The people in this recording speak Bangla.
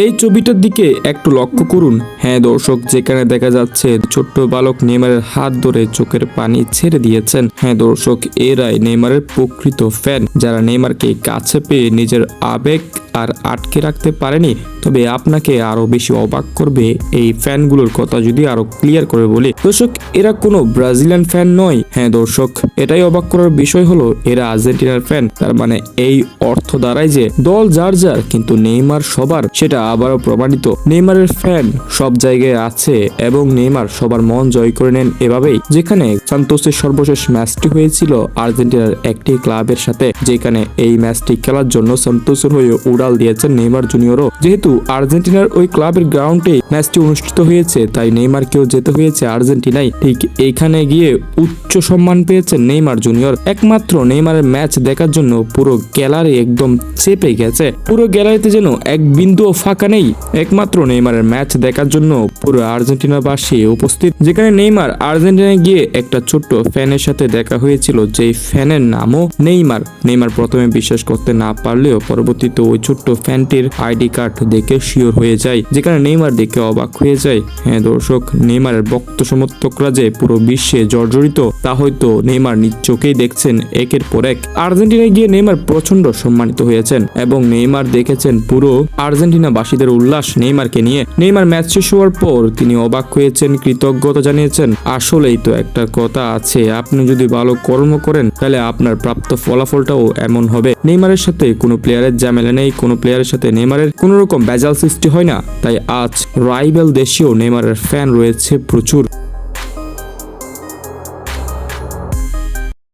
এই ছবিটার দিকে একটু লক্ষ্য করুন। হ্যাঁ দর্শক, যেখানে দেখা যাচ্ছে ছোট্ট বালক নেইমারের হাত ধরে চোখের পানি ছেড়ে দিয়েছেন। হ্যাঁ দর্শক, এরাই নেইমারের প্রকৃত ফ্যান, যারা নেইমারকে কাছে পেয়ে নিজের আবেগ আর আটকে রাখতে পারেনি। তবে আপনাকে আরো বেশি অবাক করবে এই ফ্যানগুলোর কথা যদি আরো ক্লিয়ার করে বলি। দর্শক, এরা কোনো ব্রাজিলিয়ান ফ্যান নয়। হ্যাঁ দর্শক, এটাই অবাক করার বিষয় হলো এরা আর্জেন্টিনার ফ্যান। তার মানে এই অর্থ দাঁড়ায় যে দল যার যার, কিন্তু নেইমার সবার, সেটা আবারও প্রমাণিত। নেইমারের ফ্যান সব জায়গায় আছে এবং নেইমার সবার মন জয় করে নেন এভাবেই। যেখানে সান্তোসের সর্বশেষ ম্যাচটি হয়েছিল আর্জেন্টিনার একটি ক্লাবের সাথে, যেখানে এই ম্যাচটি খেলার জন্য সান্তোসের হয়ে উড়াল দিয়েছেন নেইমার জুনিয়রও। যেহেতু আর্জেন্টিনার ওই ক্লাবের গ্রাউন্ডে ম্যাচটি অনুষ্ঠিত হয়েছে, তাই নেইমারকেও যেতে হয়েছে আর্জেন্টিনায়। ঠিক এইখানে গিয়ে উচ্চ সম্মান পেয়েছেন নেইমার জুনিয়র। একমাত্র নেইমারের ম্যাচ দেখার জন্য পুরো গ্যালারি একদম চেপে গেছে। পুরো গ্যালারিতে যেন এক বিন্দুও ফাঁকা নেই, একমাত্র নেইমারের ম্যাচ দেখার জন্য পুরো আর্জেন্টিনাবাসী উপস্থিত। যেখানে নেইমার আর্জেন্টিনায় গিয়ে একটা ছোট্ট ফ্যানের সাথে দেখা হয়েছিল, যেই ফ্যানের নামও নেইমার। নেইমার প্রথমে বিশ্বাস করতে না পারলেও পরবর্তীতে ওই ছোট্ট ফ্যানটির আইডি কার্ড দেখে শিওর হয়ে যায়, যেখানে নেইমার দেখে অবাক হয়ে যায়। হ্যাঁ দর্শক, নেইমারের ভক্ত সমর্থকরা যে পুরো বিশ্বে জর্জরিত তা হয়তো নেইমার নিজ চোখেই দেখছেন একের পর এক। আর্জেন্টিনায় গিয়ে নেইমার প্রচন্ড সম্মানিত হয়েছেন এবং নেইমার দেখেছেন পুরো আর্জেন্টিনাবাসীদের উল্লাস নেইমারকে নিয়ে। নেইমার ম্যাচ শেষ হওয়ার পর তিনি অবাক হয়েছেন, কৃতজ্ঞতা জানিয়েছেন। আসলেই তো একটা কথা আছে, আপনি যদি ভালো কর্ম করেন তাহলে আপনার প্রাপ্ত ফলাফলটাও এমন হবে। নেইমারের সাথে কোনো প্লেয়ারের ঝামেলা নেই, কোনো প্লেয়ারের সাথে নেইমারের কোনো রকম ভেজাল সৃষ্টি হয় না। তাই আজ রাইভাল দেশেও নেইমারের ফ্যান রয়েছে প্রচুর।